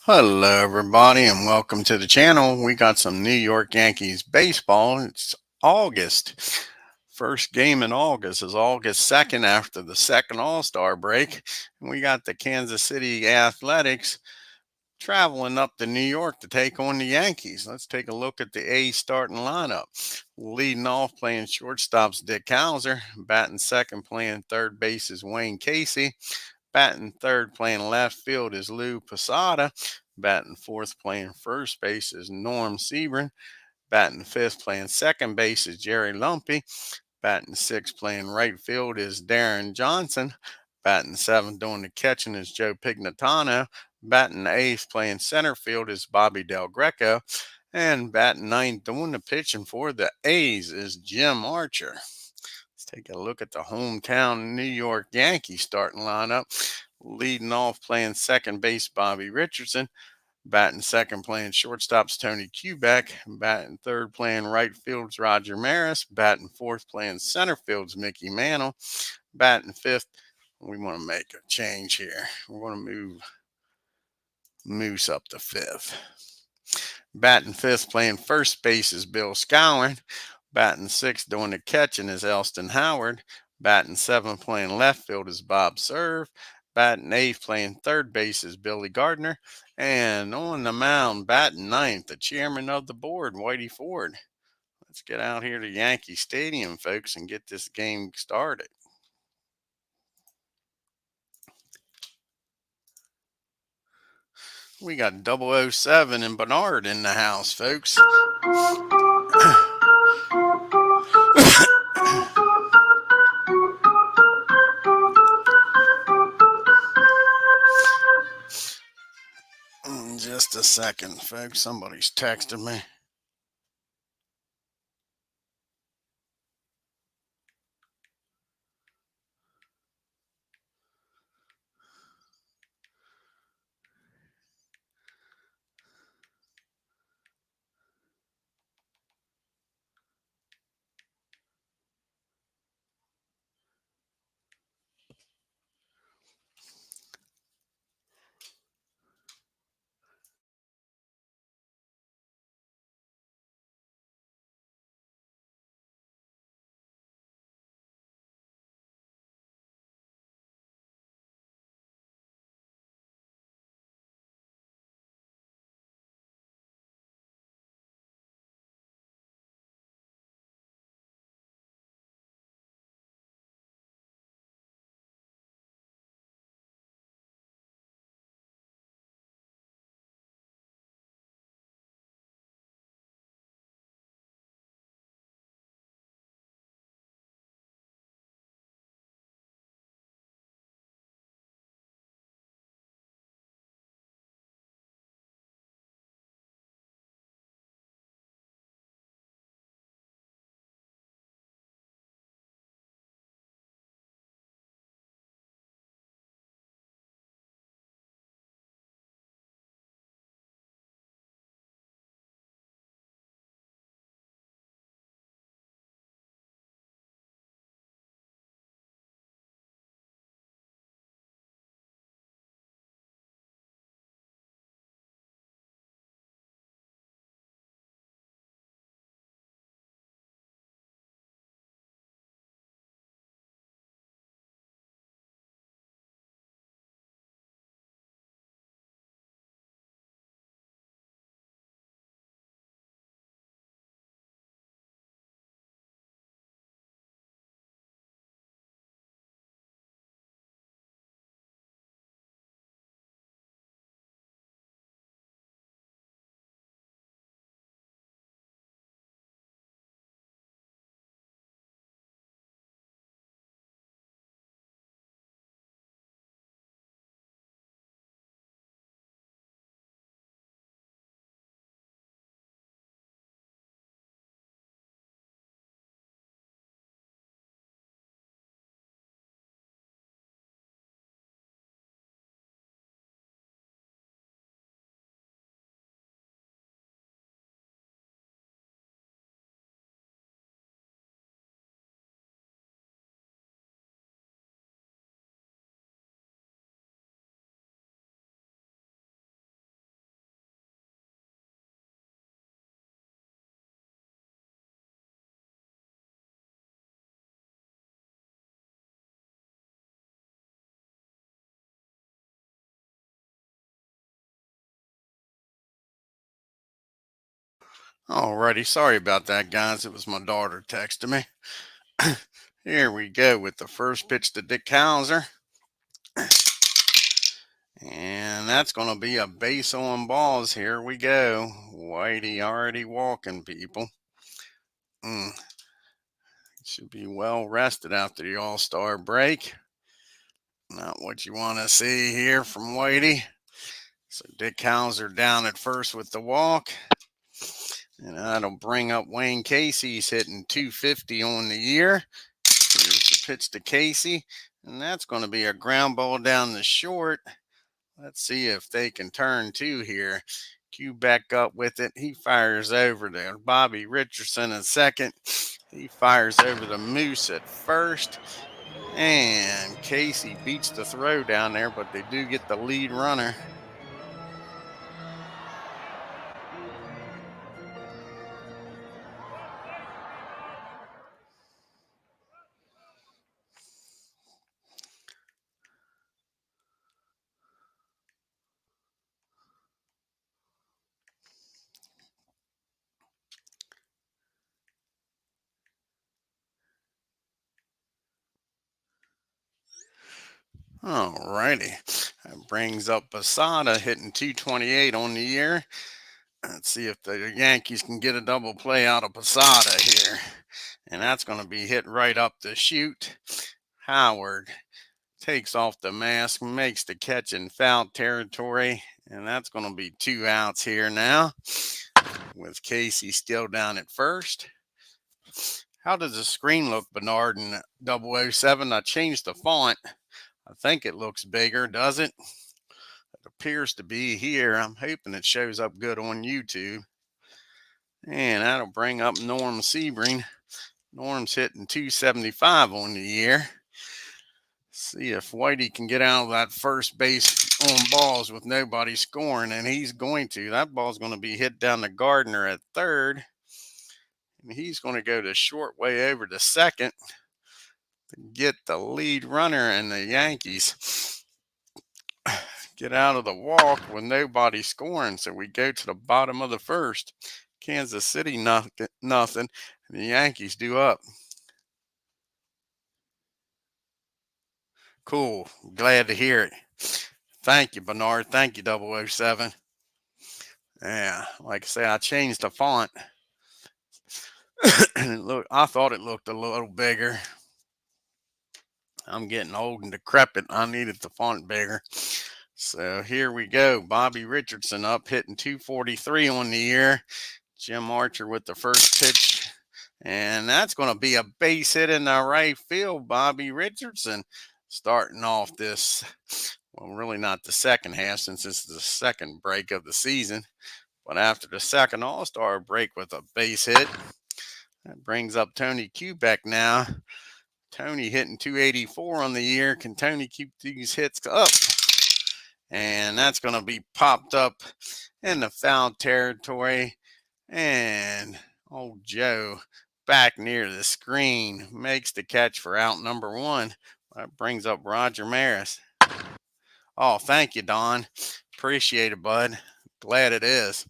Hello, everybody, and welcome to the channel. We got some New York Yankees baseball. It's August. First game in August is August 2nd after the second All-Star break. And we got the Kansas City Athletics traveling up to New York to take on the Yankees. Let's take a look at the A's starting lineup. Leading off playing shortstop's Dick Hauser. Batting second playing third base is Wayne Casey. Batting third playing left field is Lou Posada. Batting fourth playing first base is Norm Sebring. Batting fifth playing second base is Jerry Lumpy. Batting sixth playing right field is Darren Johnson. Batting seventh doing the catching is Joe Pignatano. Batting eighth playing center field is Bobby Del Greco. And batting ninth doing the pitching for the A's is Jim Archer. Let's take a look at the hometown New York Yankees starting lineup. Leading off playing second base, Bobby Richardson. Batting second playing shortstop's Tony Kubek. Batting third playing right field's Roger Maris. Batting fourth playing center field's Mickey Mantle. Batting fifth, we want to make a change here. We're going to move Moose up to fifth. Batting fifth playing first base is Bill Skowron. Batting sixth doing the catching is Elston Howard. Batting seventh playing left field is Bob Serve. Batting eighth playing third base is Billy Gardner. And on the mound, batting ninth, the chairman of the board, Whitey Ford. Let's get out here to Yankee Stadium, folks, and get this game started. We got 007 and Bernard in the house, folks. Just a second, folks. Somebody's texting me. Alrighty, sorry about that, guys. It was my daughter texting me. Here we go with the first pitch to Dick Hauser. And that's going to be a base on balls. Here we go. Whitey already walking, people. Should be well rested after the All-Star break. Not what you want to see here from Whitey. So Dick Hauser down at first with the walk. And that'll bring up Wayne Casey. He's hitting 250 on the year. Here's the pitch to Casey. And that's going to be a ground ball down the short. Let's see if they can turn two here. Q back up with it. He fires over there. Bobby Richardson at second. He fires over the Moose at first. And Casey beats the throw down there, but they do get the lead runner. Alrighty. That brings up Posada hitting 228 on the year. Let's see if the Yankees can get a double play out of Posada here. And that's going to be hit right up the chute. Howard takes off the mask, makes the catch in foul territory. And that's going to be 2 outs here now, with Casey still down at first. How does the screen look, Bernard, in 007? I changed the font. I think it looks bigger, does it? It appears to be here. I'm hoping it shows up good on YouTube. And that'll bring up Norm Sebring. Norm's hitting 275 on the year. See if Whitey can get out of that first base on balls with nobody scoring, and he's going to. That ball's going to be hit down to Gardner at third. And he's going to go to short way over to second to get the lead runner, and the Yankees get out of the walk with nobody scoring. So we go to the bottom of the first. Kansas City nothing, and the Yankees do up. Cool. Glad to hear it. Thank you, Bernard. Thank you, 007. Yeah, like I say, I changed the font. And I thought it looked a little bigger. I'm getting old and decrepit. I needed the font bigger. So here we go. Bobby Richardson up, hitting 243 on the year. Jim Archer with the first pitch. And that's going to be a base hit in the right field. Bobby Richardson starting off this, well, really not the second half, since this is the second break of the season. But after the second All-Star break with a base hit, that brings up Tony Kubek now. Tony hitting 284 on the year. Can Tony keep these hits up? And that's going to be popped up in the foul territory. And old Joe, back near the screen, makes the catch for out number one. That brings up Roger Maris. Oh, thank you, Don. Appreciate it, bud. Glad it is.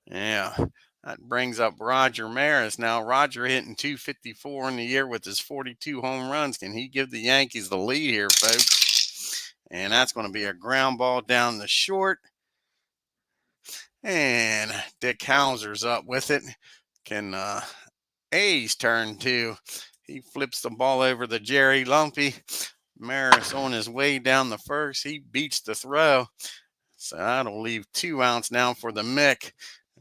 Yeah. That brings up Roger Maris. Now, Roger hitting 254 in the year with his 42 home runs. Can he give the Yankees the lead here, folks? And that's going to be a ground ball down the short. And Dick Hauser's up with it. Can A's turn two? He flips the ball over to Jerry Lumpy. Maris on his way down the first. He beats the throw. So that'll leave 2 outs now for the Mick.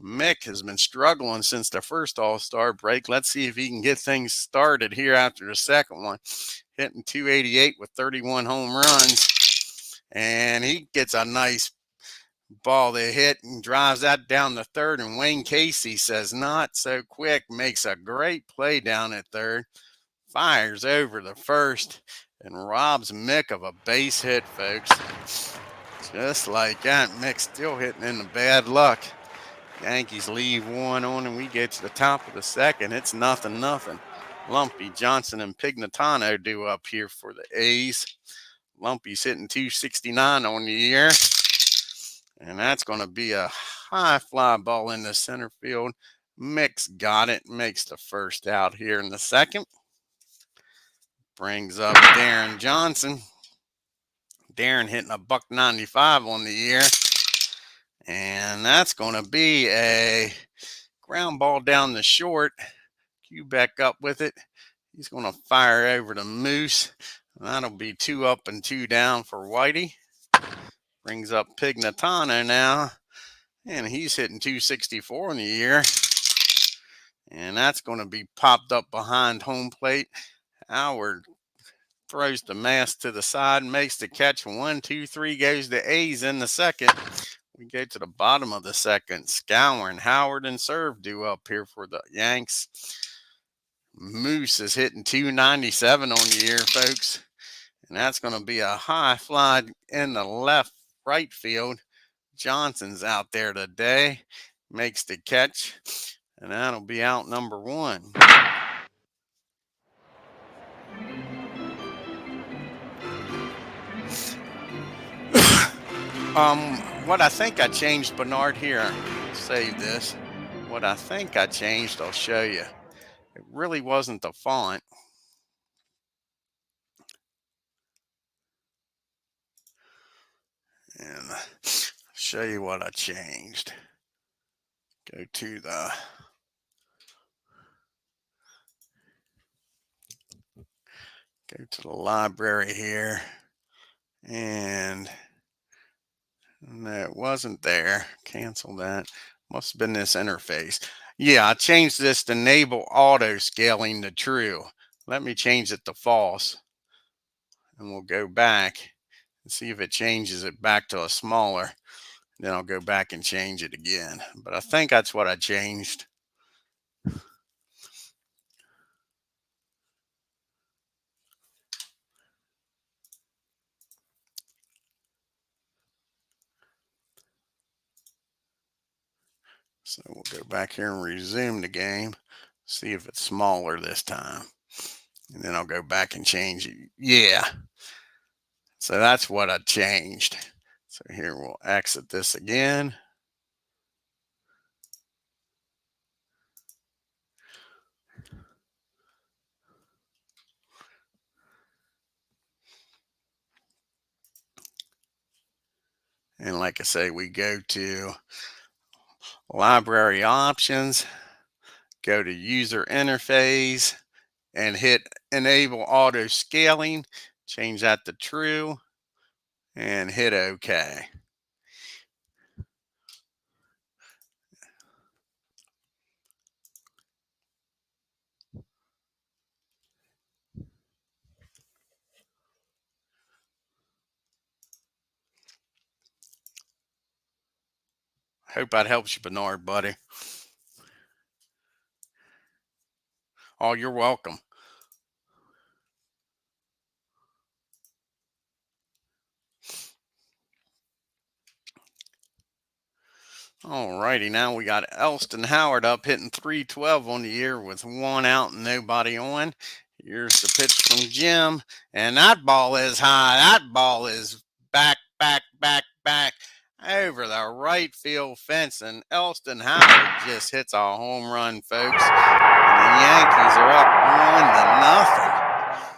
Mick has been struggling since the first All-Star break. Let's see if he can get things started here after the second one. Hitting 288 with 31 home runs. And he gets a nice ball to hit and drives that down the third. And Wayne Casey says, not so quick. Makes a great play down at third. Fires over the first and robs Mick of a base hit, folks. Just like that, Mick's still hitting in the bad luck. Yankees leave 1 on, and we get to the top of the second. It's 0-0. Lumpy, Johnson, and Pignatano do up here for the A's. Lumpy's hitting 269 on the year. And that's going to be a high fly ball in the center field. Mix got it. Makes the first out here in the second. Brings up Darren Johnson. Darren hitting a $1.95 on the year. And that's going to be a ground ball down the short. Q back up with it. He's going to fire over to Moose. That'll be 2 up and 2 down for Whitey. Brings up Pignatano now. And he's hitting 264 in the year. And that's going to be popped up behind home plate. Howard throws the mask to the side, makes the catch. 1, 2, 3 goes to A's in the second. We go to the bottom of the second. Scouring, Howard, and Serve due up here for the Yanks. Moose is hitting 297 on the year, folks. And that's going to be a high fly in the left right field. Johnson's out there today. Makes the catch. And that'll be out number 1. What I think I changed, Bernard, here, save this. What I think I changed, I'll show you. It really wasn't the font. And I'll show you what I changed. Go to the library here. And no, it wasn't there. Cancel that. Must have been this interface. Yeah, I changed this to enable auto scaling to true. Let me change it to false. And we'll go back and see if it changes it back to a smaller. Then I'll go back and change it again. But I think that's what I changed. So we'll go back here and resume the game. See if it's smaller this time. And then I'll go back and change it. Yeah. So that's what I changed. So here we'll exit this again. And like I say, we go to library options, go to user interface, and hit enable auto scaling. Change that to true and hit OK. Hope that helps you, Bernard, buddy. Oh, you're welcome. All righty, now we got Elston Howard up hitting 312 on the year with 1 out and nobody on. Here's the pitch from Jim, and that ball is high. That ball is back over the right field fence, and Elston Howard just hits a home run, folks. And the Yankees are up 1-0.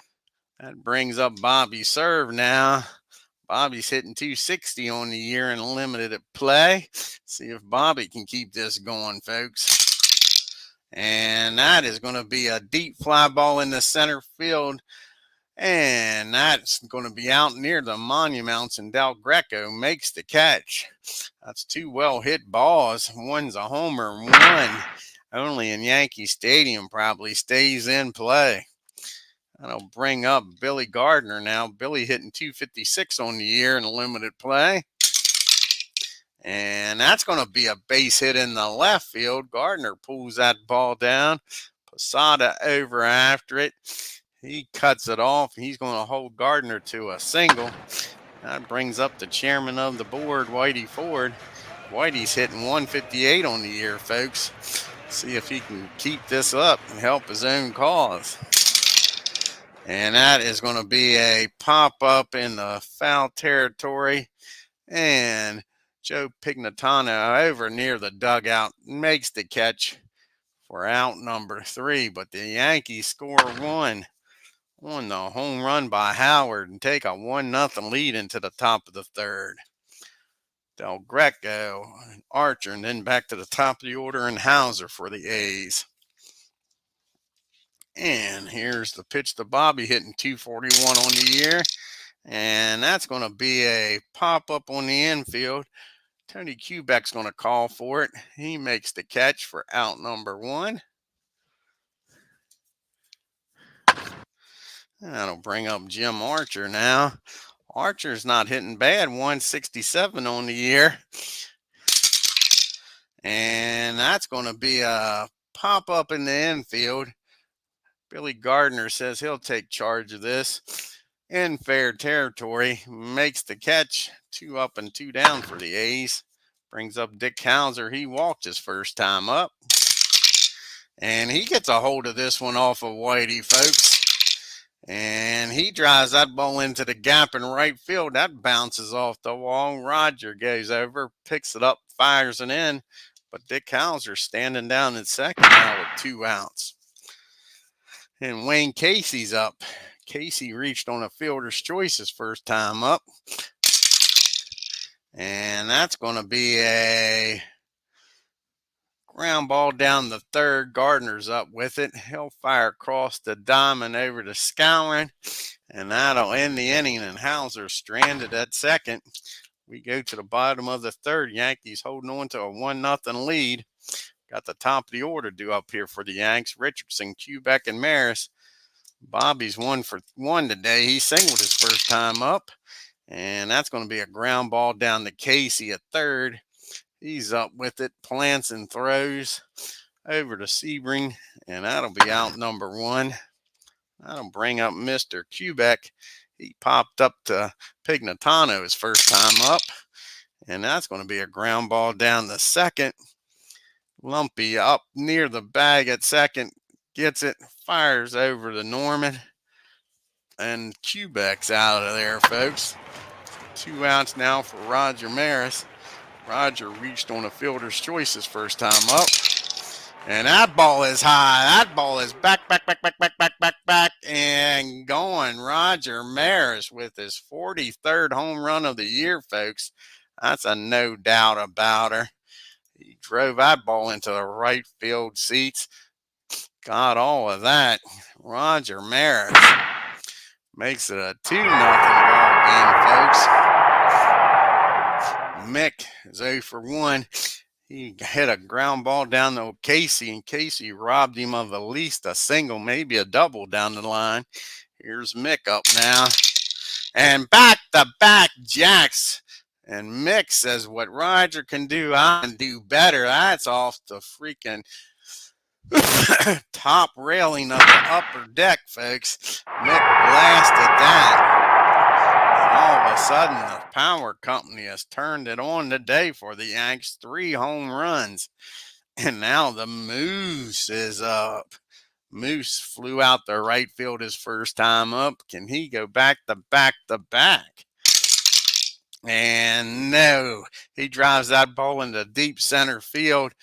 That brings up Bobby Serve now. Bobby's hitting 260 on the year in limited play. See if Bobby can keep this going, folks. And that is going to be a deep fly ball in the center field. And that's going to be out near the monuments, and Del Greco makes the catch. That's 2 well-hit balls. One's a homer, one only in Yankee Stadium probably stays in play. That'll bring up Billy Gardner now. Billy hitting 256 on the year in limited play. And that's going to be a base hit in the left field. Gardner pulls that ball down. Posada over after it. He cuts it off. He's going to hold Gardner to a single. That brings up the chairman of the board, Whitey Ford. Whitey's hitting 158 on the year, folks. See if he can keep this up and help his own cause. And that is going to be a pop-up in the foul territory. And Joe Pignatano over near the dugout makes the catch. for out number 3. But the Yankees score 1 on the home run by Howard and take a 1-0 lead into the top of the 3rd. Del Greco, Archer, and then back to the top of the order and Hauser for the A's. And here's the pitch to Bobby, hitting 241 on the year. And that's going to be a pop-up on the infield. Tony Kubek's going to call for it. He makes the catch for out number 1. That'll bring up Jim Archer now. Archer's not hitting bad, 167 on the year. And that's going to be a pop-up in the infield. Billy Gardner says he'll take charge of this in fair territory. Makes the catch, 2 up and 2 down for the A's. Brings up Dick Hauser. He walked his first time up. And he gets a hold of this one off of Whitey, folks. And he drives that ball into the gap in right field. That bounces off the wall. Roger goes over, picks it up, fires it in. But Dick Hauser standing down at second now with 2 outs. And Wayne Casey's up. Casey reached on a fielder's choice his first time up. And that's going to be a ground ball down the 3rd. Gardner's up with it. He'll fire across the diamond over to Scourin. And that'll end the inning. And Hauser stranded at second. We go to the bottom of the 3rd. Yankees holding on to a 1-0 lead. Got the top of the order due up here for the Yanks. Richardson, Kubek, and Maris. Bobby's 1 for 1 today. He singled his first time up. And that's going to be a ground ball down to Casey at 3rd. He's up with it, plants and throws over to Sebring, and that'll be out number 1. That'll bring up Mr. Kubek. He popped up to Pignatano his first time up, and that's going to be a ground ball down the 2nd. Lumpy up near the bag at 2nd, gets it, fires over to Norman, and Kubek's out of there, folks. 2 outs now for Roger Maris. Roger reached on a fielder's choice his first time up. And that ball is high. That ball is back, and going. Roger Maris with his 43rd home run of the year, folks. That's a no doubt about her. He drove that ball into the right field seats. Got all of that. Roger Maris makes it a 2-0 ball game, folks. Mick is 0 for 1. He hit a ground ball down to Casey, and Casey robbed him of at least a single, maybe a double down the line. Here's Mick up now. And back-to-back jacks. And Mick says, what Roger can do, I can do better. That's off the freaking top railing of the upper deck, folks. Mick blasted that. All of a sudden, the power company has turned it on today for the Yanks. 3 home runs. And now the Moose is up. Moose flew out the right field his first time up. Can he go back to back to back? And no, he drives that ball into deep center field.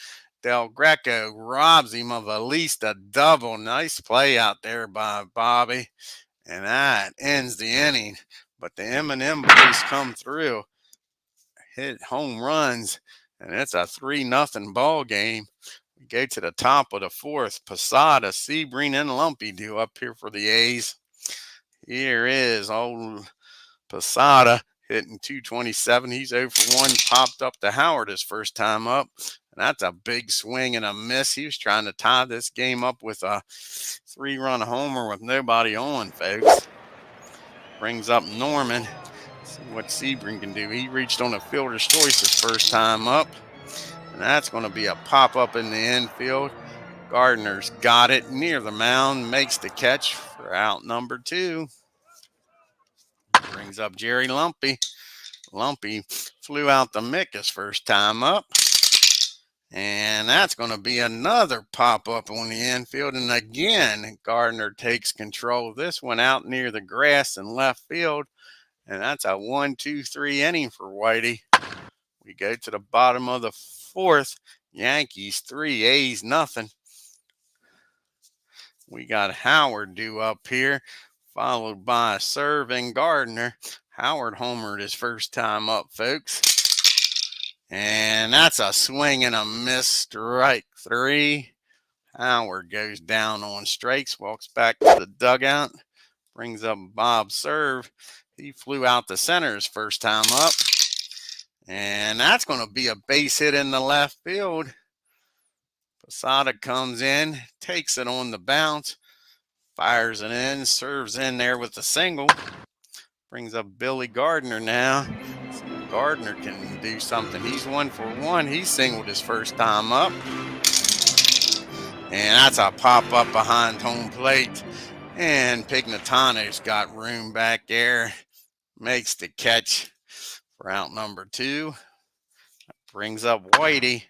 Del Greco robs him of at least a double. Nice play out there by Bobby. And that ends the inning. But the M&M boys come through, hit home runs, and it's a 3-0 ball game. We go to the top of the 4th. Posada, Sebring, and Lumpy do up here for the A's. Here is old Posada hitting 227. He's 0 for 1, popped up to Howard his first time up. And that's a big swing and a miss. He was trying to tie this game up with a 3-run homer with nobody on, folks. Brings up Norman. See what Sebring can do. He reached on a fielder's choice his first time up. And that's going to be a pop-up in the infield. Gardner's got it near the mound. Makes the catch for out number 2. Brings up Jerry Lumpy. Lumpy flew out to Mick his first time up. And that's going to be another pop-up on the infield. And again, Gardner takes control. This one out near the grass in left field. And that's a 1-2-3 inning for Whitey. We go to the bottom of the 4th. Yankees 3, A's nothing. We got Howard due up here, followed by serving Gardner. Howard homered his first time up, folks. And that's a swing and a miss, strike 3. Howard goes down on strikes, walks back to the dugout, brings up Bob's serve. He flew out the center his first time up. And that's going to be a base hit in the left field. Posada comes in, takes it on the bounce, fires it in, serves in there with a single. Brings up Billy Gardner now. See if Gardner can do something. He's 1 for 1. He singled his first time up. And that's a pop up behind home plate. And Pignatano's got room back there. Makes the catch for out number 2. Brings up Whitey.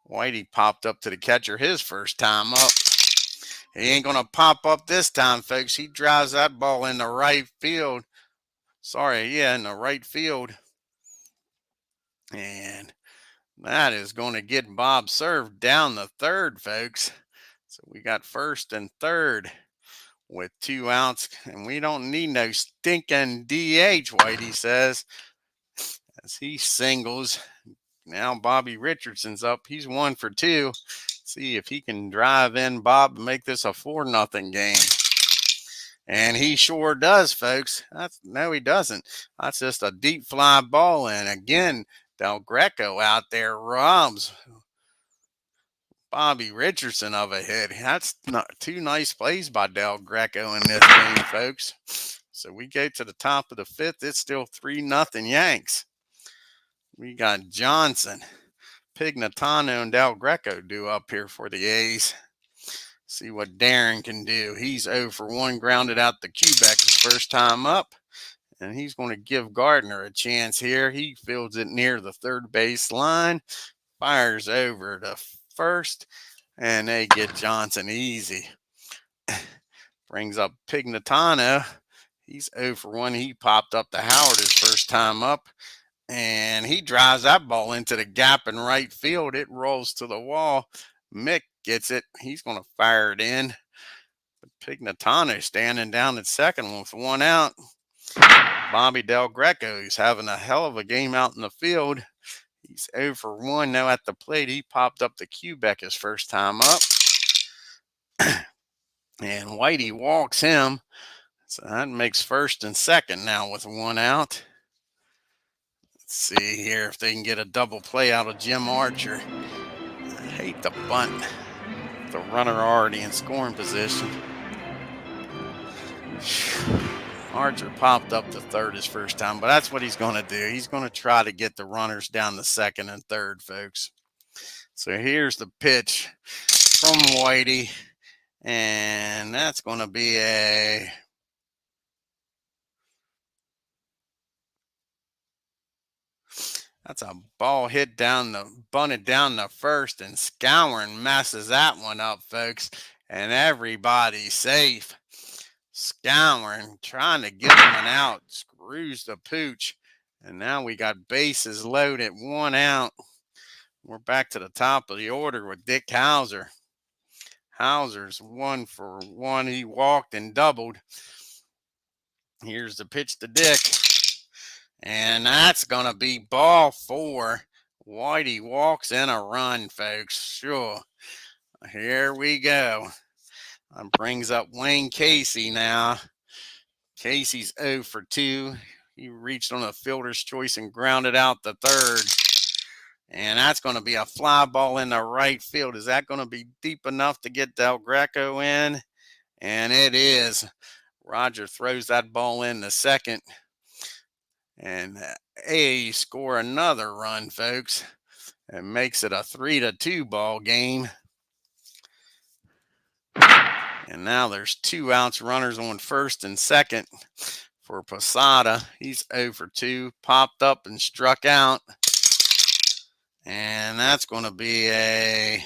Whitey popped up to the catcher his first time up. He ain't going to pop up this time, folks. He drives that ball in the right field. In the right field. And that is going to get Bob served down the third, folks. So we got first and third with 2 outs. And we don't need no stinking DH, Whitey says, as he singles. Now Bobby Richardson's up. He's 1 for 2. See if he can drive in Bob and make this a 4-0 game. And he sure does, folks. No, he doesn't. That's just a deep fly ball. And again, Del Greco out there robs Bobby Richardson of a hit. That's not 2 nice plays by Del Greco in this game, folks. So we go to the top of the 5th. It's still 3-0 Yanks. We got Johnson, Pignatano, and Del Greco due up here for the A's. See what Darren can do. He's 0 for 1, grounded out the Quebec his first time up. And he's going to give Gardner a chance here. He fields it near the third base line, fires over to first, and they get Johnson easy. Brings up Pignatano. He's 0 for 1. He popped up to Howard his first time up. And he drives that ball into the gap in right field. It rolls to the wall. Mick gets it. He's going to fire it in. But Pignatano standing down at second with 1 out. Bobby Del Greco, he's having a hell of a game out in the field. He's 0 for 1 now at the plate. He popped up to Quebec his first time up. And Whitey walks him. So that makes first and second now with 1 out. Let's see here if they can get a double play out of Jim Archer. I hate the bunt. The runner already in scoring position. Archer popped up to third his first time, but that's what he's going to do. He's going to try to get the runners down to second and third, folks. So here's the pitch from Whitey, and that's going to be That's a ball hit bunted down the first, and Scourin messes that one up, folks, and everybody's safe. Scourin trying to get him an out, screws the pooch, and now we got bases loaded, 1 out. We're back to the top of the order with Dick Hauser. Hauser's 1 for 1. He walked and doubled. Here's the pitch to Dick. And that's going to be ball 4. Whitey walks in a run, folks. Sure. Here we go. Brings up Wayne Casey now. Casey's 0 for 2. He reached on a fielder's choice and grounded out the third. And that's going to be a fly ball in the right field. Is that going to be deep enough to get Del Greco in? And it is. Roger throws that ball in the second. And A's score another run, folks. It makes it a 3-2 ball game. And now there's 2 outs, runners on first and second for Posada. He's 0 for 2, popped up and struck out. And that's going to be a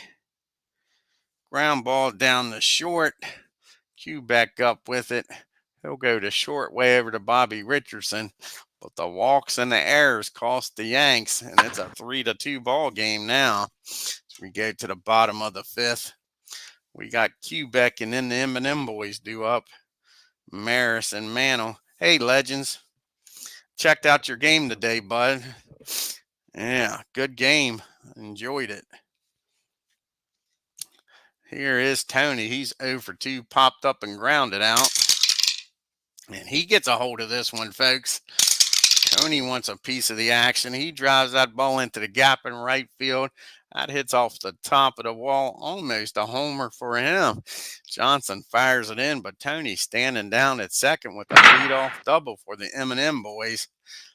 ground ball down the short. Quebec up with it. He'll go to short way over to Bobby Richardson. But the walks and the errors cost the Yanks, and it's a 3-2 ball game now. So we go to the bottom of the 5th. We got Quebec and then the M&M boys due up. Maris and Mantle. Hey, Legends. Checked out your game today, bud. Yeah, good game. Enjoyed it. Here is Tony. He's 0 for 2, popped up and grounded out. And he gets a hold of this one, folks. Tony wants a piece of the action. He drives that ball into the gap in right field. That hits off the top of the wall. Almost a homer for him. Johnson fires it in, but Tony standing down at second with a leadoff double for the M&M boys.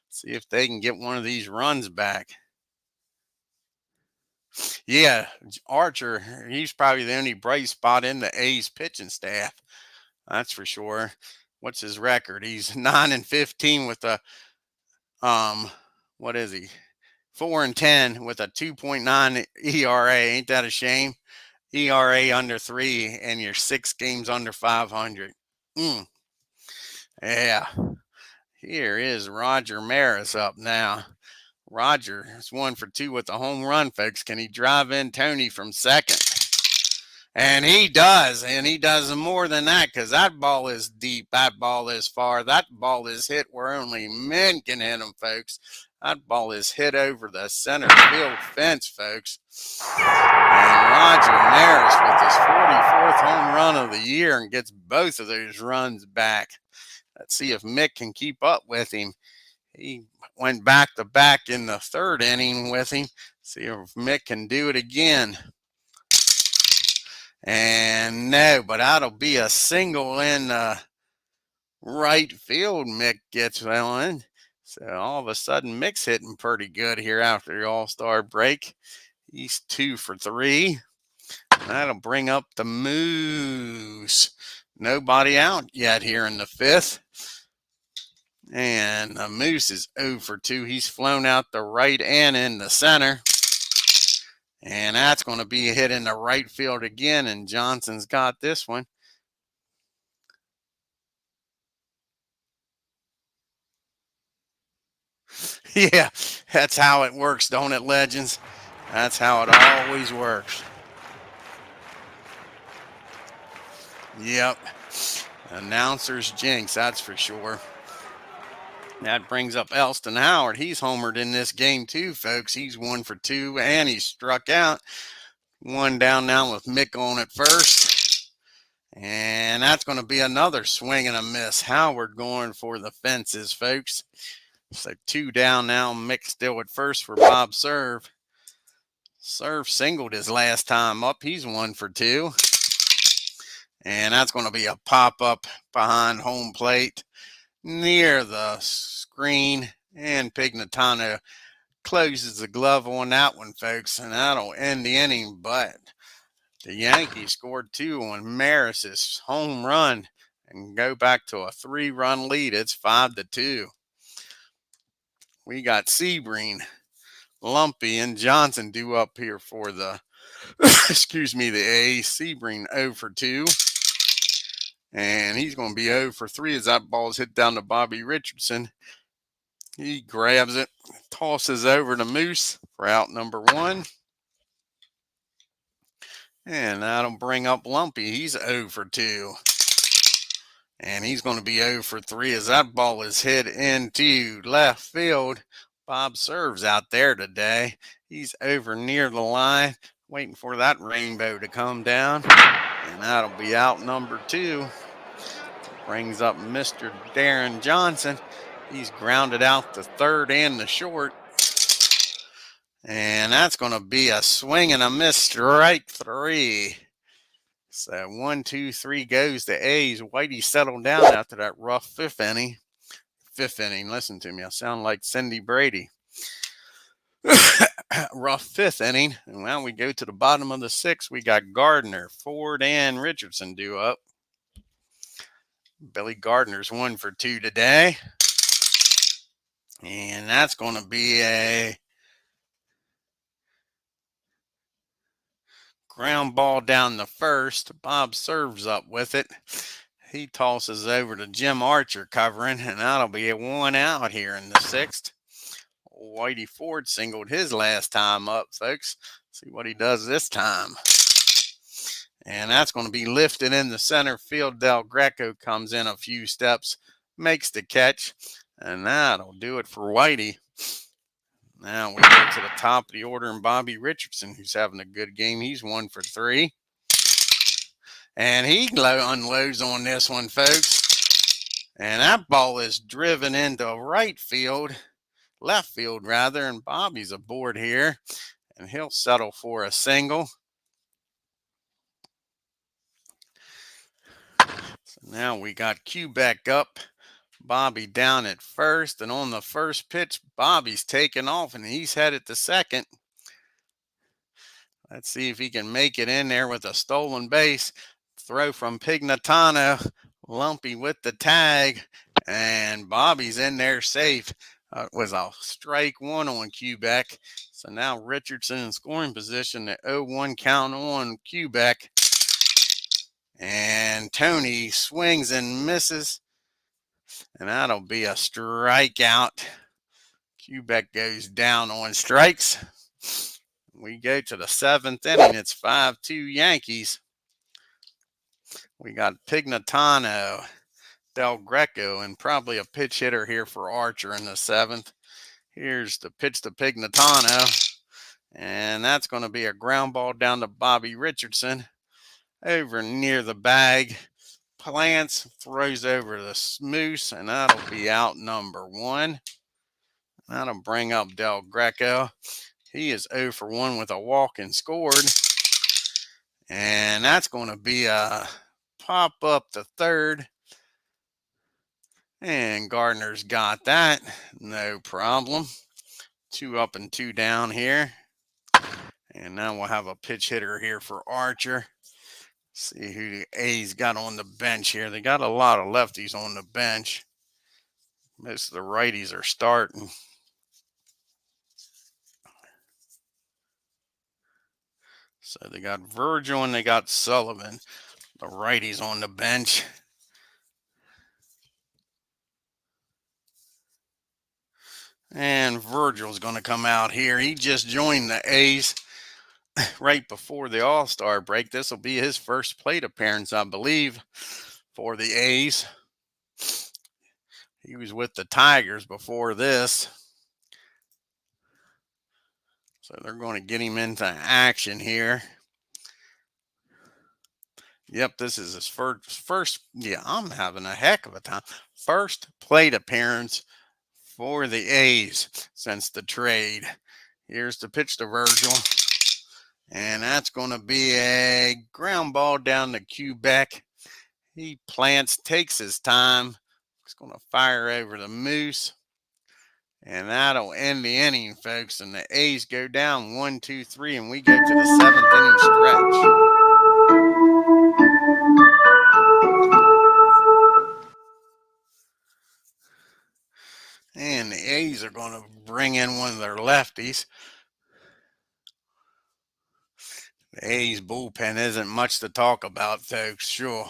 See if they can get one of these runs back. Yeah, Archer, he's probably the only bright spot in the A's pitching staff. That's for sure. What's his record? He's 9 and 15 with a what is he? 4 and 10 with a 2.9 ERA. Ain't that a shame? ERA under 3 and you're 6 games under 500. Yeah. Here is Roger Maris up now. Roger is 1 for 2 with a home run, folks. Can he drive in Tony from second? And he does, and he does more than that because that ball is deep. That ball is far. That ball is hit where only men can hit them, folks. That ball is hit over the center field fence, folks. And Roger Maris with his 44th home run of the year and gets both of those runs back. Let's see if Mick can keep up with him. He went back to back in the 3rd inning with him. See if Mick can do it again. And no, but that'll be a single in right field. Mick gets one. So all of a sudden, Mick's hitting pretty good here after the All-Star break. He's 2 for 3. That'll bring up the Moose. Nobody out yet here in the 5th. And the Moose is 0 for 2. He's flown out the right and in the center. And that's going to be a hit in the right field again. And Johnson's got this one. Yeah, that's how it works, don't it, Legends? That's how it always works. Yep. Announcer's jinx, that's for sure. That brings up Elston Howard. He's homered in this game too, folks. He's 1 for 2, and he struck out. 1 down now with Mick on at first. And that's going to be another swing and a miss. Howard going for the fences, folks. So 2 down now. Mick still at first for Bob Serve. Serve singled his last time up. He's 1 for 2. And that's going to be a pop-up behind home plate near the screen. And Pignatano closes the glove on that one, folks. And that'll end the inning. But the Yankees scored 2 on Maris's home run and go back to a 3-run lead. It's 5-2. We got Sebring, Lumpy, and Johnson due up here for the, the A's. Sebring 0 for 2. And he's going to be 0 for 3 as that ball is hit down to Bobby Richardson. He grabs it, tosses over to Moose for out number 1. And that'll bring up Lumpy. He's 0 for 2. And he's going to be 0 for 3 as that ball is hit into left field. Bob Serves out there today. He's over near the line, waiting for that rainbow to come down. And that'll be out number 2. Brings up Mr. Darren Johnson. He's grounded out the 3rd and the short. And that's going to be a swing and a miss, strike 3. So 1, 2, 3 goes to A's. Whitey settled down after that rough 5th inning. 5th inning, listen to me. I sound like Cindy Brady. Rough 5th inning. And now we go to the bottom of the 6th. We got Gardner, Ford, and Richardson due up. Billy Gardner's 1 for 2 today. And that's going to be a ground ball down the 1st. Bob Serves up with it. He tosses over to Jim Archer covering, and that'll be a 1 out here in the 6th. Whitey Ford singled his last time up, folks. See what he does this time. And that's going to be lifted in the center field. Del Greco comes in a few steps, makes the catch, and that'll do it for Whitey. Now we go to the top of the order, and Bobby Richardson, who's having a good game. He's 1 for 3. And he unloads on this one, folks. And that ball is driven into left field rather, and Bobby's aboard here. And he'll settle for a single. So now we got Quebec up. Bobby down at first, and on the first pitch, Bobby's taking off, and he's headed to second. Let's see if he can make it in there with a stolen base. Throw from Pignatano. Lumpy with the tag, and Bobby's in there safe. It was a strike one on Quebec. So now Richardson in scoring position at 0-1 count on Quebec. And Tony swings and misses. And that'll be a strikeout. Quebec goes down on strikes. We go to the 7th inning. It's 5-2 Yankees. We got Pignatano, Del Greco, and probably a pinch hitter here for Archer in the 7th. Here's the pitch to Pignatano. And that's going to be a ground ball down to Bobby Richardson. Over near the bag. Plants, throws over the Moose, and that'll be out number 1. That'll bring up Del Greco. He is 0 for 1 with a walk and scored. And that's going to be a pop up to third. And Gardner's got that. No problem. 2 up and 2 down here. And now we'll have a pitch hitter here for Archer. See who the A's got on the bench here. They got a lot of lefties on the bench. Most of the righties are starting. So they got Virgil and they got Sullivan. The righties on the bench. And Virgil's going to come out here. He just joined the A's right before the All-Star break. This will be his first plate appearance, I believe, for the A's. He was with the Tigers before this. So they're going to get him into action here. Yep, this is his first. Yeah, I'm having a heck of a time. First plate appearance for the A's since the trade. Here's the pitch to Virgil. And that's going to be a ground ball down to Quebec. He plants, takes his time. He's going to fire over the Moose. And that'll end the inning, folks. And the A's go down 1, 2, 3, and we go to the 7th inning stretch. And the A's are going to bring in one of their lefties. The A's bullpen isn't much to talk about, folks. Sure.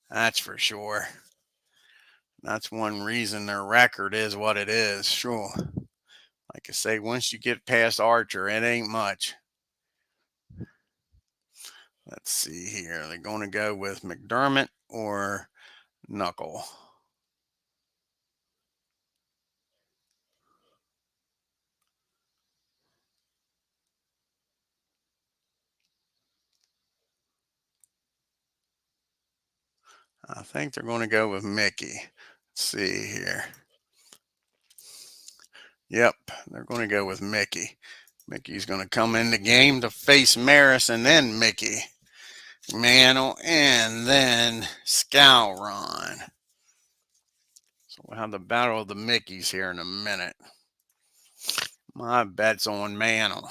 That's for sure. That's one reason their record is what it is. Sure. Like I say, once you get past Archer, it ain't much. Let's see here. They're going to go with McDermott or Knuckle. I think they're going to go with Mickey. Let's see here. Yep, they're going to go with Mickey. Mickey's going to come in the game to face Maris, and then Mickey, Mantle, and then Scowron. So we'll have the battle of the Mickeys here in a minute. My bet's on Mantle.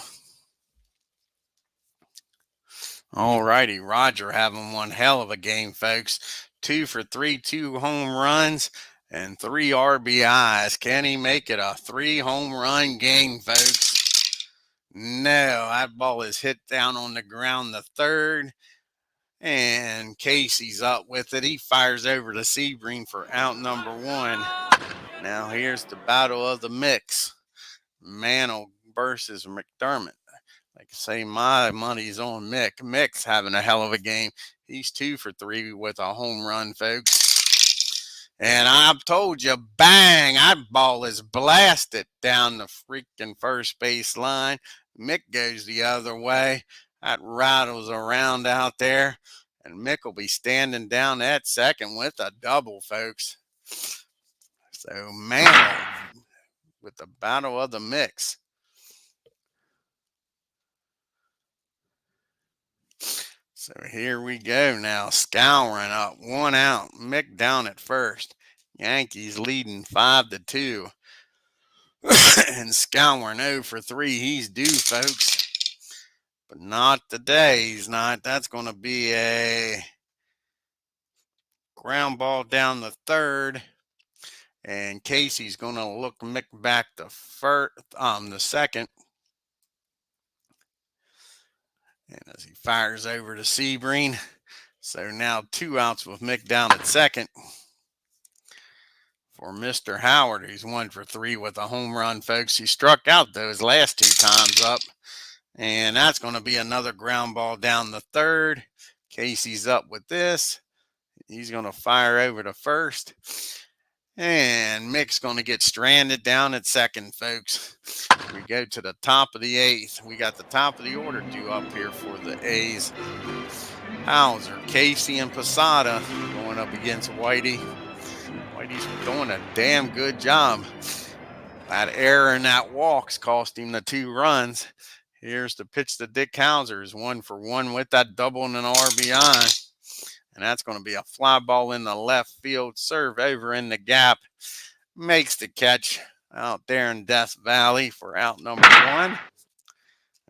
All righty, Roger having one hell of a game, folks. 2 for 3, 2 home runs, and 3 RBIs. Can he make it a 3 home run game, folks? No, that ball is hit down on the ground the third. And Casey's up with it. He fires over to Sebring for out number 1. Now here's the battle of the mix. Mantle versus McDermott. Like I say, my money's on Mick. Mick's having a hell of a game. He's 2 for 3 with a home run, folks. And I've told you, bang, that ball is blasted down the freaking first base line. Mick goes the other way. That rattles around out there. And Mick will be standing down at second with a double, folks. So, man, with the battle of the Micks. So here we go now, scouring up, 1 out, Mick down at first. Yankees leading 5-2. And scouring 0 for 3, he's due, folks. But not today, he's not. That's going to be a ground ball down the third. And Casey's going to look Mick back to the second. And as he fires over to Sebring. So now 2 outs with Mick down at second. For Mr. Howard, who's 1 for 3 with a home run, folks. He struck out those last 2 times up. And that's going to be another ground ball down the third. Casey's up with this. He's going to fire over to first. And Mick's going to get stranded down at second, folks. We go to the top of the 8th. We got the top of the order due up here for the A's. Hauser, Casey, and Posada going up against Whitey. Whitey's doing a damn good job. That error and that walks cost him the 2 runs. Here's the pitch to Dick Hauser, is 1 for 1 with that double and an RBI. And that's going to be a fly ball in the left field. Serve over in the gap. Makes the catch out there in Death Valley for out number 1. And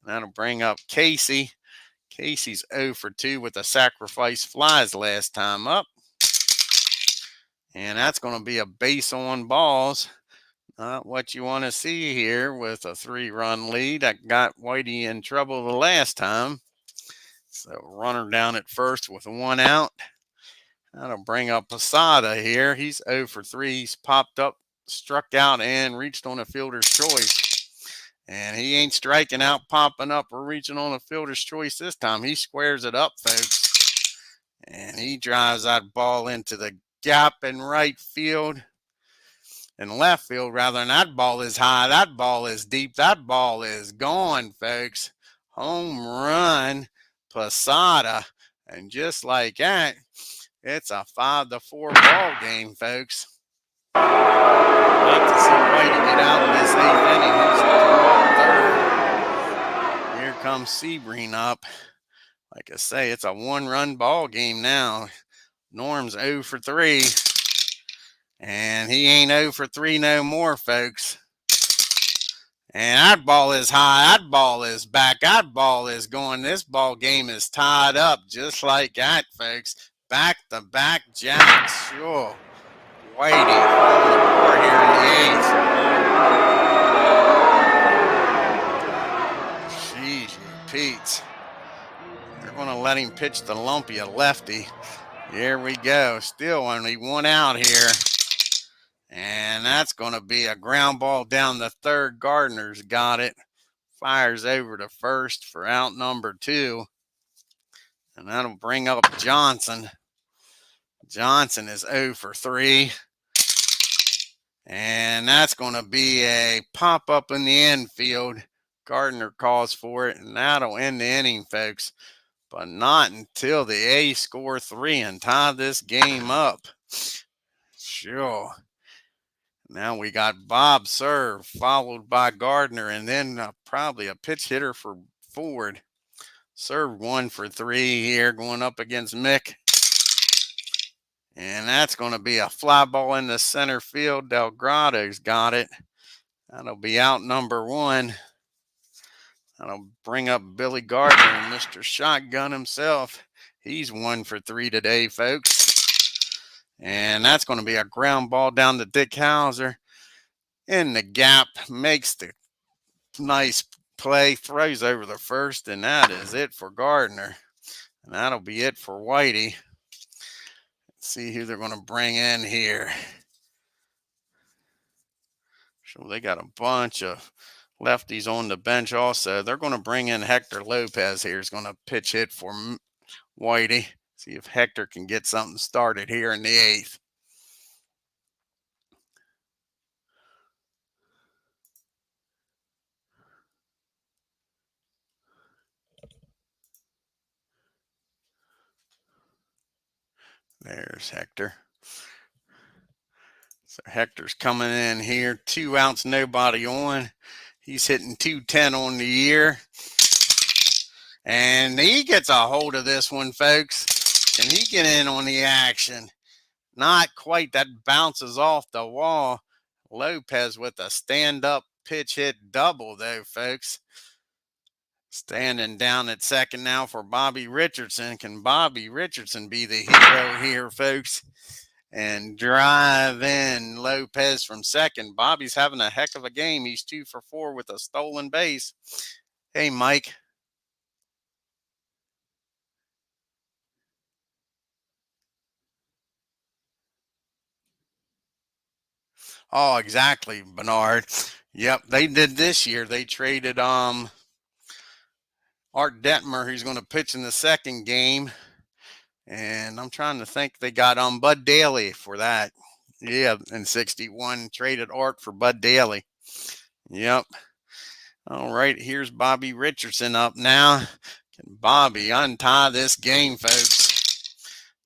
that'll bring up Casey. Casey's 0 for 2 with the sacrifice flies last time up. And that's going to be a base on balls. Not what you want to see here with a 3-run lead. I got Whitey in trouble the last time. So runner down at first with 1 out. That'll bring up Posada here. He's 0 for 3. He's popped up, struck out, and reached on a fielder's choice. And he ain't striking out, popping up, or reaching on a fielder's choice this time. He squares it up, folks. And he drives that ball into the gap in right field. In left field, rather, and that ball is high, that ball is deep, that ball is gone, folks. Home run, Posada, and just like that, it's a 5-4 ball game, folks. Like to see Whitey get out of this 8th inning. He's 2 up third. Here comes Sebring up. Like I say, it's a 1-run ball game now. Norm's 0 for 3. And he ain't 0 for 3 no more, folks. And that ball is high. That ball is back. That ball is going. This ball game is tied up just like that, folks. Back-to-back jacks. Sure. Whitey on the board here in the 8th. Jeez, Pete. They're going to let him pitch the lumpy, a lefty. Here we go. Still only 1 out here. And that's going to be a ground ball down the third. Gardner's got it. Fires over to first for out number 2. And that'll bring up Johnson. Johnson is 0 for 3. And that's going to be a pop-up in the infield. Gardner calls for it, and that'll end the inning, folks. But not until the A's score 3 and tie this game up. Sure. Now we got Bob serve, followed by Gardner, and then probably a pitch hitter for Ford. Serve 1 for 3 here, going up against Mick. And that's going to be a fly ball in the center field. Delgado's got it. That'll be out number 1. That'll bring up Billy Gardner, Mr. Shotgun himself. He's 1 for 3 today, folks. And that's going to be a ground ball down to Dick Hauser. In the gap, makes the nice play, throws over the first, and that is it for Gardner. And that'll be it for Whitey. Let's see who they're going to bring in here. So they got a bunch of lefties on the bench also. They're going to bring in Hector Lopez here. He's going to pitch hit for Whitey. See if Hector can get something started here in the 8th. There's Hector. So Hector's coming in here. 2 outs, nobody on. He's hitting .210 on the year. And he gets a hold of this one, folks. Can he get in on the action? Not quite. That bounces off the wall. Lopez with a stand-up pitch hit double, though, folks. Standing down at second now for Bobby Richardson. Can Bobby Richardson be the hero here, folks? And drive in Lopez from second. Bobby's having a heck of a game. He's 2 for 4 with a stolen base. Hey, Mike. Oh, exactly, Bernard. Yep, they did this year. They traded Art Detmer, who's going to pitch in the second game. And I'm trying to think, they got Bud Daly for that. Yeah, in 61, traded Art for Bud Daly. Yep. All right, here's Bobby Richardson up now. Can Bobby untie this game, folks?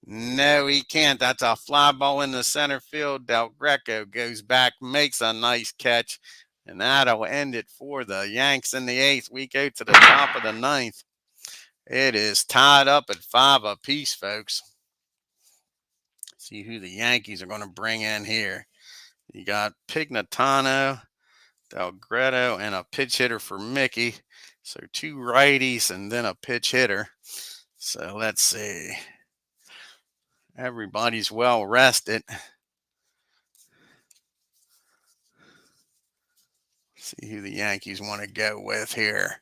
No, he can't. That's a fly ball in the center field. Del Greco goes back, makes a nice catch, and that'll end it for the Yanks in the 8th. We go to the top of the 9th. It is tied up at 5 apiece, folks. See who the Yankees are going to bring in here. You got Pignatano, Del Greco, and a pitch hitter for Mickey. So 2 righties and then a pitch hitter. So let's see. Everybody's well rested. See who the Yankees want to go with here.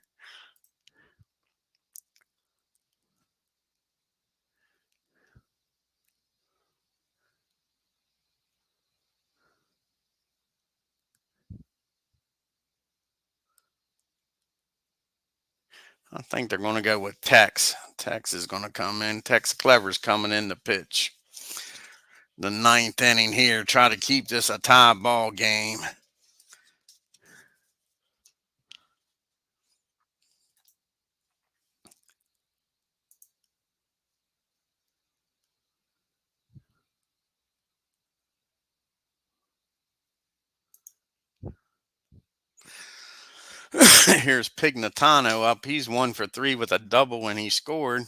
I think they're going to go with Tex. Tex is going to come in. Tex Clever's coming in to pitch the 9th inning here. Try to keep this a tie ball game. Here's Pignatano up. He's 1 for 3 with a double when he scored.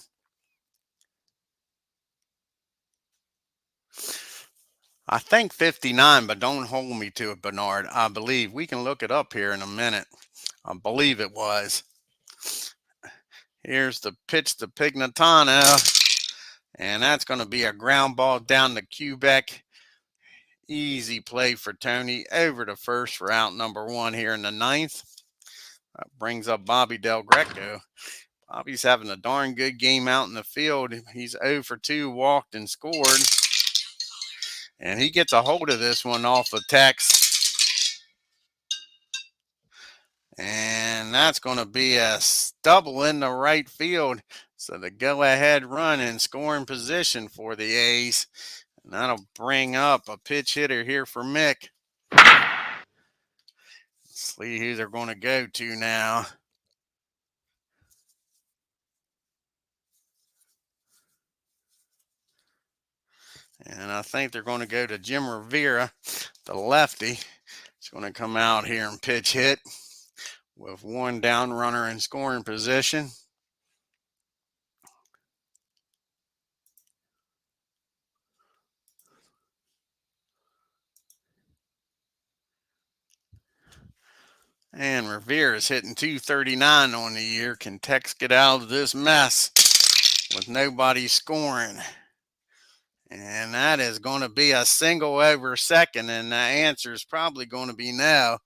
I think 59, but don't hold me to it, Bernard. I believe. We can look it up here in a minute. I believe it was. Here's the pitch to Pignatano. And that's going to be a ground ball down to Quebec. Easy play for Tony. Over to first for out number 1 here in the 9th. That brings up Bobby Del Greco. Bobby's having a darn good game out in the field. He's 0 for 2, walked and scored. And he gets a hold of this one off of Tex. And that's going to be a double in the right field. So the go-ahead run in scoring position for the A's. And that'll bring up a pitch hitter here for Mick. Let's see who they're going to go to now. And I think they're going to go to Jim Rivera, the lefty. He's going to come out here and pitch hit with 1 down runner in scoring position. And Rivera is hitting .239 on the year. Can Tex get out of this mess with nobody scoring? And that is going to be a single over second. And the answer is probably going to be no,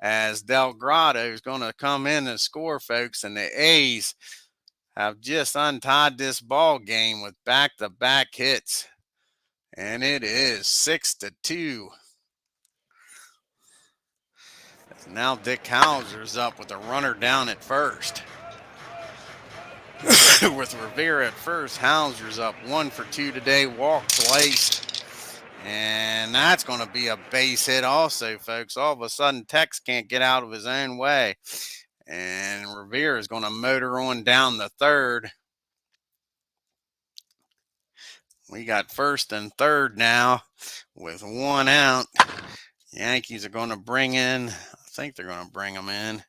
as Del Grotto is going to come in and score, folks. And the A's have just untied this ball game with back-to-back hits. And it is 6-2. Now Dick Hauser's up with a runner down at first. With Rivera at first, Hauser's up 1 for 2 today, walk placed. And that's going to be a base hit also, folks. All of a sudden, Tex can't get out of his own way. And Rivera is going to motor on down the third. We got first and third now with 1 out. Yankees are going to bring in, I think they're going to bring them in.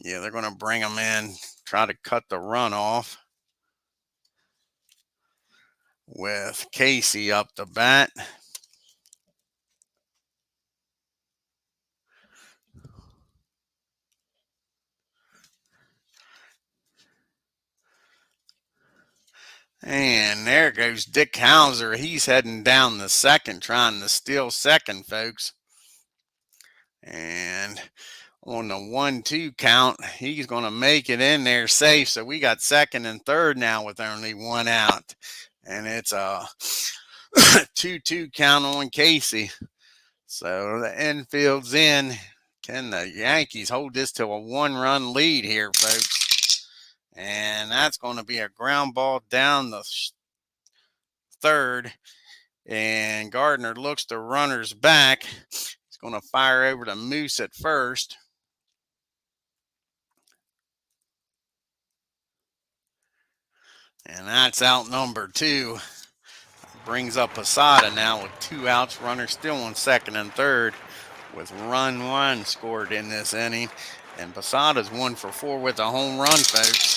Yeah, they're going to bring them in, try to cut the run off with Casey up to bat. And there goes Dick Hauser. He's heading down the second, trying to steal second, folks. And on the 1-2 count, he's going to make it in there safe. So we got second and third now with only 1 out. And it's a 2-2 count on Casey. So the infield's in. Can the Yankees hold this to a 1-run lead here, folks? And that's going to be a ground ball down the third. And Gardner looks the runners back. He's going to fire over to Moose at first. And that's out number 2. Brings up Posada now with 2 outs. Runner still on second and third with run 1 scored in this inning. And Posada's 1 for 4 with a home run, folks.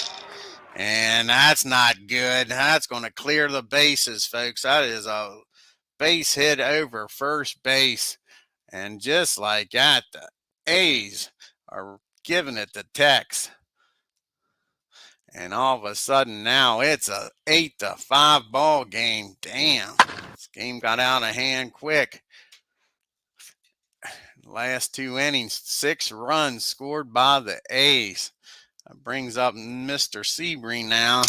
And that's not good. That's going to clear the bases, folks. That is a base hit over first base. And just like that, the A's are giving it to Tex. And all of a sudden now it's a 8-5 ball game. Damn, this game got out of hand quick. Last 2 innings, 6 runs scored by the A's. That brings up Mr. Sebring now.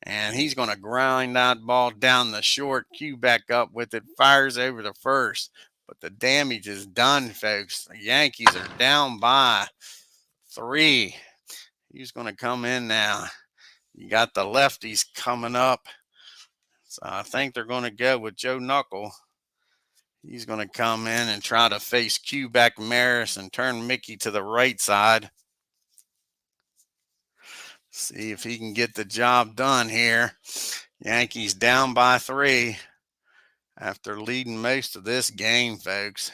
And he's going to grind that ball down the short. Cue back up with it. Fires over the first. But the damage is done, folks. The Yankees are down by 3. He's going to come in now. You got the lefties coming up. So I think they're going to go with Joe Knuckle. He's going to come in and try to face Q-back Maris and turn Mickey to the right side. See if he can get the job done here. Yankees down by 3 after leading most of this game, folks.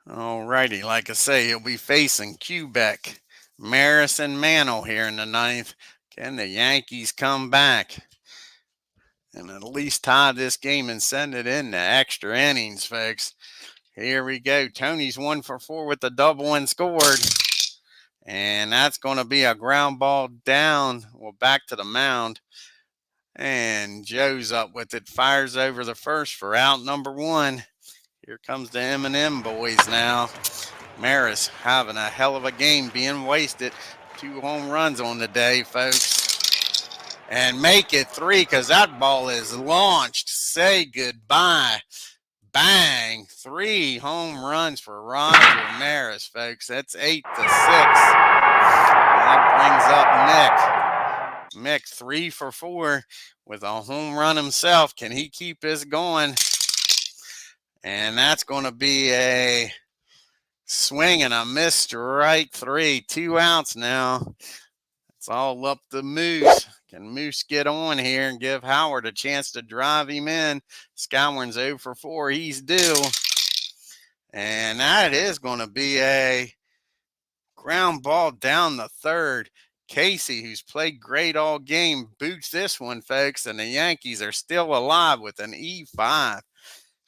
Alrighty, like I say, he'll be facing Quebec, Maris, and Mantle here in the 9th. Can the Yankees come back and at least tie this game and send it into extra innings, folks? Here we go. Tony's 1 for 4 with the double and scored. And that's going to be a ground ball down, well, back to the mound. And Joe's up with it, fires over the first for out number 1. Here comes the M&M boys now. Maris having a hell of a game, being wasted. 2 home runs on the day, folks. And make it 3 because that ball is launched. Say goodbye. Bang. 3 home runs for Roger Maris, folks. That's 8-6. That brings up Mick. Mick 3 for 4 with a home run himself. Can he keep this going? And that's going to be a swing and a miss, strike 3. 2 outs now. It's all up to Moose. Can Moose get on here and give Howard a chance to drive him in? Scourin's 0 for 4. He's due. And that is going to be a ground ball down the third. Casey, who's played great all game, boots this one, folks. And the Yankees are still alive with an E5.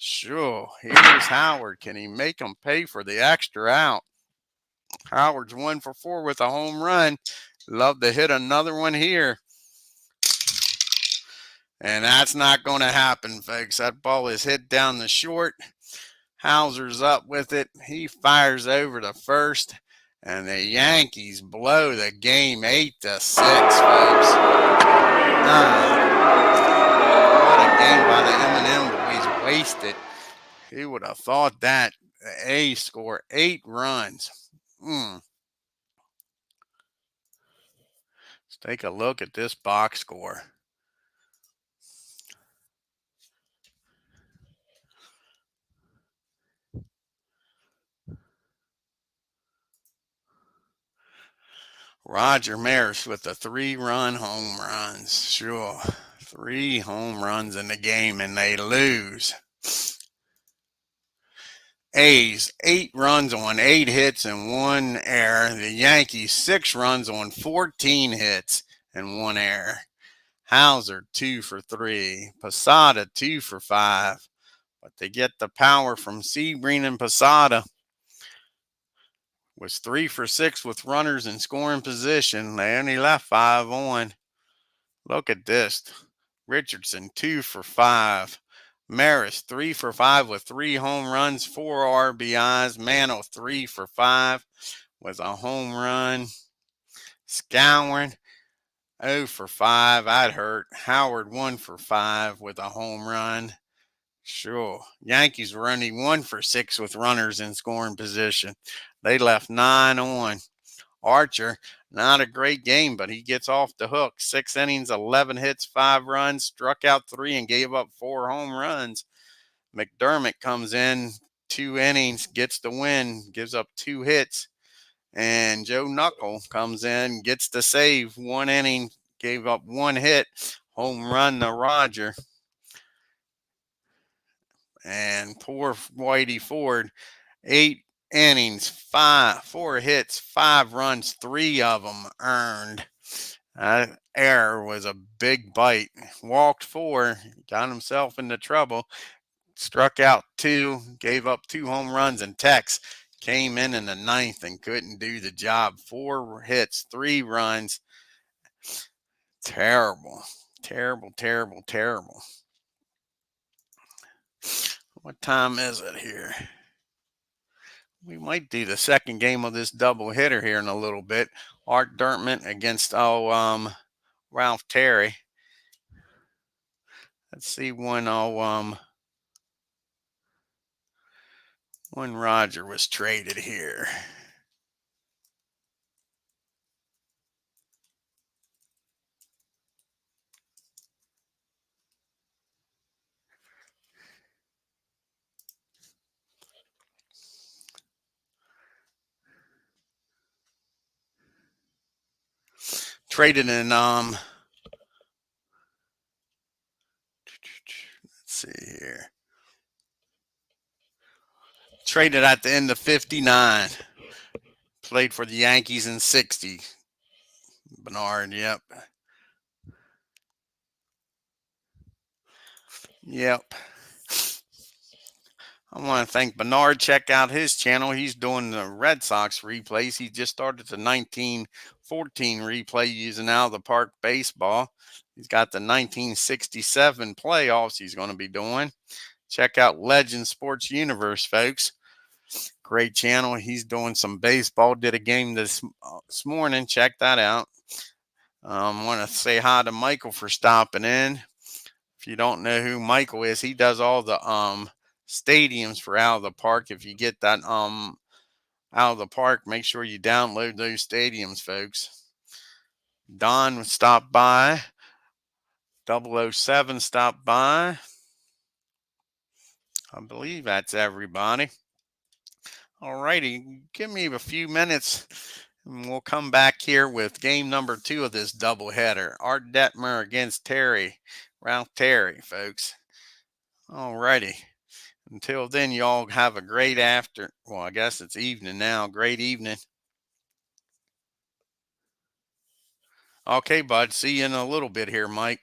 Sure, here's Howard. Can he make him pay for the extra out? Howard's 1 for 4 with a home run. Love to hit another one here. And that's not going to happen, folks. That ball is hit down the short. Hauser's up with it. He fires over to first. And the Yankees blow the game 8-6, folks. What a game by the M&M boys wasted. Who would have thought that? The A's score 8 runs. Let's take a look at this box score. Roger Maris with the 3-run home runs. Sure. 3 home runs in the game, and they lose. A's 8 runs on 8 hits and 1 error. The Yankees 6 runs on 14 hits and 1 error. Hauser 2 for 3. Posada 2 for 5. But they get the power from Sebring, and Posada was 3 for 6 with runners in scoring position. They only left 5 on. Look at this. Richardson 2 for 5. Maris 3 for 5 with 3 home runs, 4 RBIs. Mano 3 for 5 with a home run. Scourin 0 for 5. I'd hurt. Howard 1 for 5 with a home run. Sure. Yankees were only 1 for 6 with runners in scoring position. They left 9 on. Archer, not a great game, but he gets off the hook. 6 innings, 11 hits, 5 runs, struck out 3 and gave up 4 home runs. McDermott comes in 2 innings, gets the win, gives up 2 hits. And Joe Knuckle comes in, gets the save, 1 inning, gave up 1 hit, home run to Roger. And poor Whitey Ford, 8 innings, 4 hits, 5 runs, 3 of them earned. Error was a big bite. Walked 4, got himself into trouble. Struck out 2, gave up 2 home runs, and Tex came in the 9th and couldn't do the job. 4 hits, 3 runs. Terrible, terrible, terrible, terrible. What time is it here? We might do the second game of this double hitter here in a little bit. Art Dirtman against Ralph Terry. Let's see when Roger was traded here. Traded in let's see here. Traded at the end of 59. Played for the Yankees in 60. Bernard, yep. Yep. I want to thank Bernard. Check out his channel. He's doing the Red Sox replays. He just started the 1914 replay using Out of the Park baseball. He's got the 1967 playoffs he's going to be doing. Check out Legend Sports Universe, folks. Great channel. He's doing some baseball. Did a game this morning. Check that out. I want to say hi to Michael for stopping in. If you don't know who Michael is, he does all the stadiums for Out of the Park. If you get that Out of the Park, make sure you download those stadiums, folks. Don stopped by. 007 stopped by. I believe that's everybody. All righty, give me a few minutes and we'll come back here with game number 2 of this doubleheader. Art Detmer against Ralph Terry, folks. All righty. Until then, y'all have a great I guess it's evening now. Great evening. Okay, bud. See you in a little bit here, Mike.